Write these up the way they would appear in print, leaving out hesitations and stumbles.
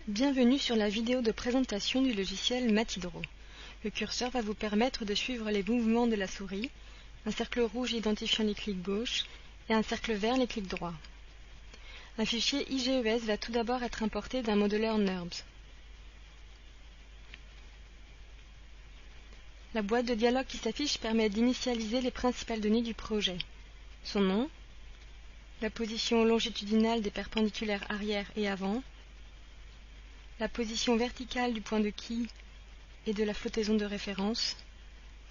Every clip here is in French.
Bienvenue sur la vidéo de présentation du logiciel Matidro. Le curseur va vous permettre de suivre les mouvements de la souris, un cercle rouge identifiant les clics gauche et un cercle vert les clics droits. Un fichier IGES va tout d'abord être importé d'un modeleur NURBS. La boîte de dialogue qui s'affiche permet d'initialiser les principales données du projet. Son nom, la position longitudinale des perpendiculaires arrière et avant, la position verticale du point de quille et de la flottaison de référence,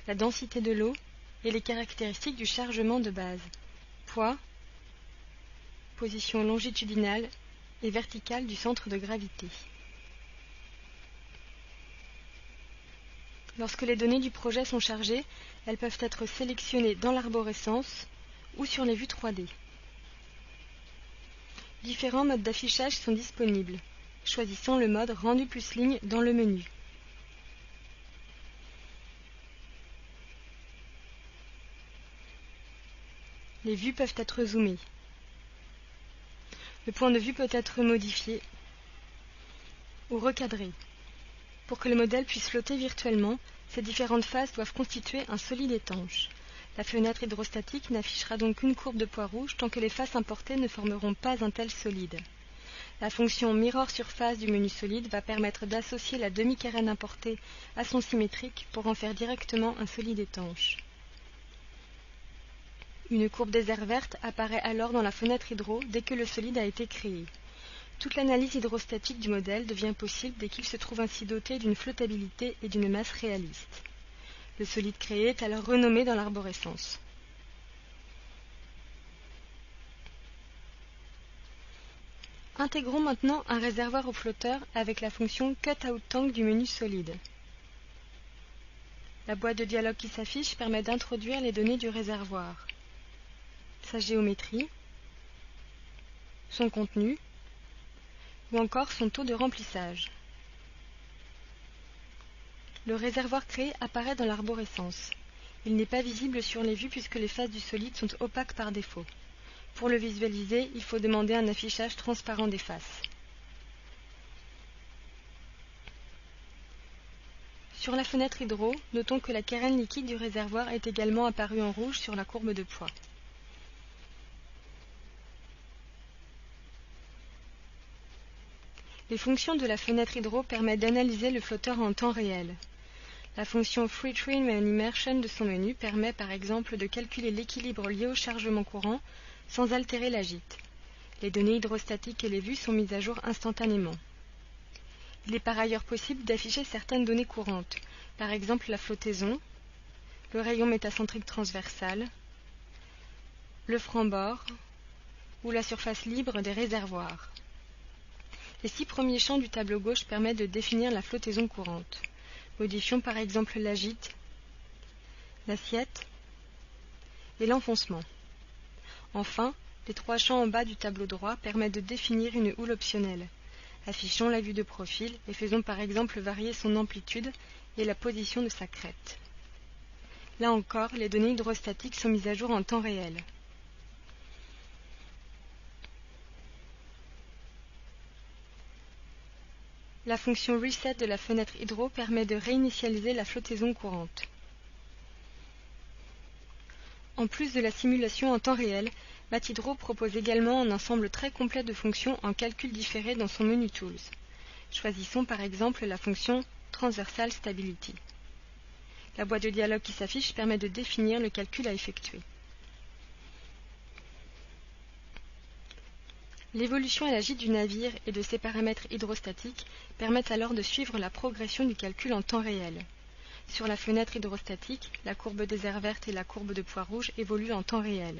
la densité de l'eau et les caractéristiques du chargement de base, poids, position longitudinale et verticale du centre de gravité. Lorsque les données du projet sont chargées, elles peuvent être sélectionnées dans l'arborescence ou sur les vues 3D. Différents modes d'affichage sont disponibles. Choisissons le mode rendu plus ligne dans le menu. Les vues peuvent être zoomées. Le point de vue peut être modifié ou recadré. Pour que le modèle puisse flotter virtuellement, ces différentes faces doivent constituer un solide étanche. La fenêtre hydrostatique n'affichera donc qu'une courbe de poids rouge tant que les faces importées ne formeront pas un tel solide. La fonction Mirror Surface du menu solide va permettre d'associer la demi-carène importée à son symétrique pour en faire directement un solide étanche. Une courbe des aires vertes apparaît alors dans la fenêtre hydro dès que le solide a été créé. Toute l'analyse hydrostatique du modèle devient possible dès qu'il se trouve ainsi doté d'une flottabilité et d'une masse réaliste. Le solide créé est alors renommé dans l'arborescence. Intégrons maintenant un réservoir au flotteur avec la fonction Cutout Tank du menu solide. La boîte de dialogue qui s'affiche permet d'introduire les données du réservoir, sa géométrie, son contenu ou encore son taux de remplissage. Le réservoir créé apparaît dans l'arborescence. Il n'est pas visible sur les vues puisque les faces du solide sont opaques par défaut. Pour le visualiser, il faut demander un affichage transparent des faces. Sur la fenêtre hydro, notons que la carène liquide du réservoir est également apparue en rouge sur la courbe de poids. Les fonctions de la fenêtre hydro permettent d'analyser le flotteur en temps réel. La fonction FreeTrim and Immersion de son menu permet par exemple de calculer l'équilibre lié au chargement courant sans altérer la gîte. Les données hydrostatiques et les vues sont mises à jour instantanément. Il est par ailleurs possible d'afficher certaines données courantes, par exemple la flottaison, le rayon métacentrique transversal, le franc-bord ou la surface libre des réservoirs. Les 6 premiers champs du tableau gauche permettent de définir la flottaison courante. Modifions par exemple la gîte, l'assiette et l'enfoncement. Enfin, les 3 champs en bas du tableau droit permettent de définir une houle optionnelle. Affichons la vue de profil et faisons par exemple varier son amplitude et la position de sa crête. Là encore, les données hydrostatiques sont mises à jour en temps réel. La fonction Reset de la fenêtre hydro permet de réinitialiser la flottaison courante. En plus de la simulation en temps réel, Matidro propose également un ensemble très complet de fonctions en calcul différé dans son menu Tools. Choisissons par exemple la fonction Transversal Stability. La boîte de dialogue qui s'affiche permet de définir le calcul à effectuer. L'évolution à la gîte du navire et de ses paramètres hydrostatiques permettent alors de suivre la progression du calcul en temps réel. Sur la fenêtre hydrostatique, la courbe des aires vertes et la courbe de poids rouge évoluent en temps réel.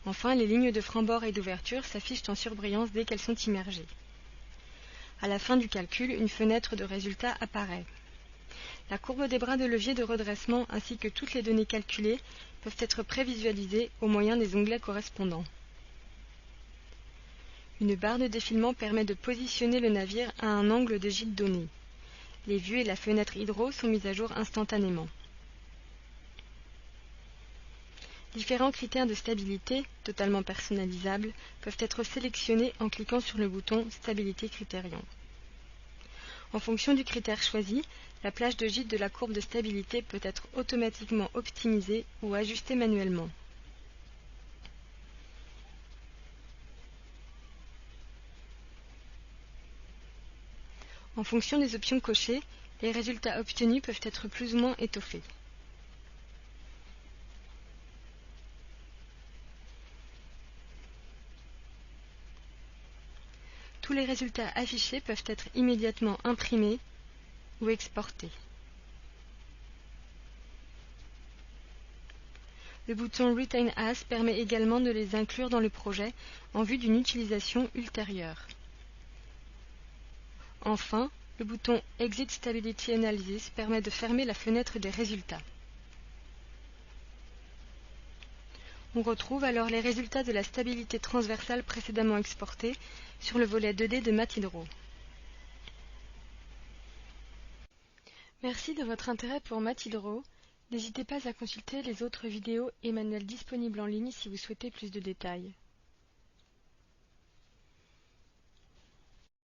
Enfin, les lignes de franc-bord et d'ouverture s'affichent en surbrillance dès qu'elles sont immergées. À la fin du calcul, une fenêtre de résultat apparaît. La courbe des bras de levier de redressement ainsi que toutes les données calculées peuvent être prévisualisées au moyen des onglets correspondants. Une barre de défilement permet de positionner le navire à un angle de gîte donné. Les vues et la fenêtre hydro sont mises à jour instantanément. Différents critères de stabilité, totalement personnalisables, peuvent être sélectionnés en cliquant sur le bouton Stability Criterion. En fonction du critère choisi, la plage de gîte de la courbe de stabilité peut être automatiquement optimisée ou ajustée manuellement. En fonction des options cochées, les résultats obtenus peuvent être plus ou moins étoffés. Tous les résultats affichés peuvent être immédiatement imprimés ou exportés. Le bouton Retain As permet également de les inclure dans le projet en vue d'une utilisation ultérieure. Enfin, le bouton Exit Stability Analysis permet de fermer la fenêtre des résultats. On retrouve alors les résultats de la stabilité transversale précédemment exportés sur le volet 2D de Mathydro. Merci de votre intérêt pour Mathydro. N'hésitez pas à consulter les autres vidéos et manuels disponibles en ligne si vous souhaitez plus de détails.